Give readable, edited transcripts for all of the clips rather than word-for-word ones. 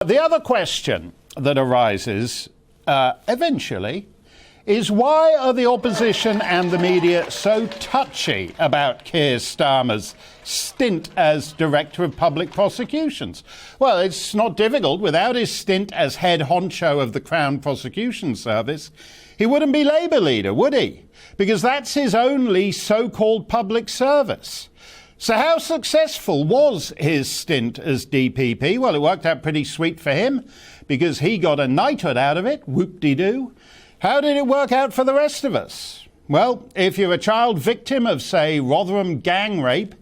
The other question that arises eventually is why are the opposition and the media so touchy about Keir Starmer's stint as Director of Public Prosecutions? Well, it's not difficult. Without his stint as head honcho of the Crown Prosecution Service, he wouldn't be Labour leader, would he? Because that's his only so-called public service. So how successful was his stint as DPP? Well, it worked out pretty sweet for him because he got a knighthood out of it, whoop-de-doo. How did it work out for the rest of us? Well, if you're a child victim of, say, Rotherham gang rape,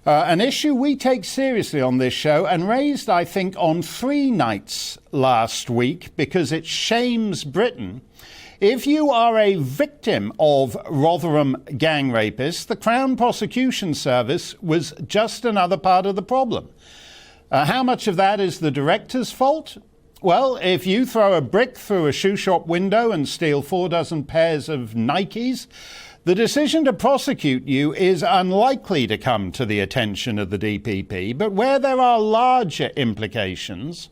an issue we take seriously on this show and raised, I think, on 3 nights last week because it shames Britain. If you are a victim of Rotherham gang rapists, the Crown Prosecution Service was just another part of the problem. How much of that is the director's fault? Well, if you throw a brick through a shoe shop window and steal 4 dozen pairs of Nikes, the decision to prosecute you is unlikely to come to the attention of the DPP. But where there are larger implications,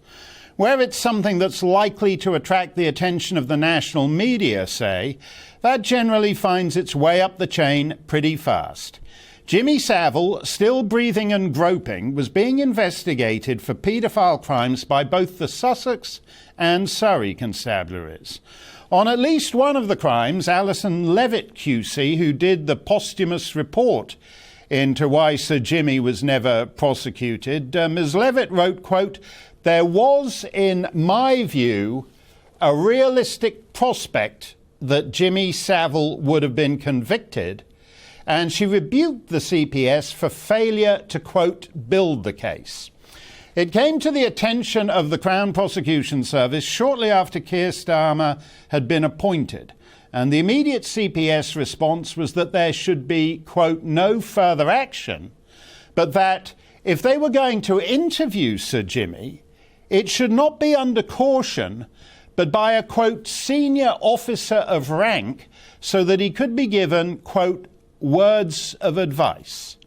where it's something that's likely to attract the attention of the national media, say, that generally finds its way up the chain pretty fast. Jimmy Savile, still breathing and groping, was being investigated for paedophile crimes by both the Sussex and Surrey constabularies. On at least one of the crimes, Alison Levitt QC, who did the posthumous report into why Sir Jimmy was never prosecuted, Ms. Levitt wrote, quote, "There was, in my view, a realistic prospect that Jimmy Savile would have been convicted," and she rebuked the CPS for failure to, quote, "build the case." It came to the attention of the Crown Prosecution Service shortly after Keir Starmer had been appointed, and the immediate CPS response was that there should be, quote, "no further action," but that if they were going to interview Sir Jimmy, it should not be under caution, but by a, quote, "senior officer of rank," so that he could be given, quote, "words of advice."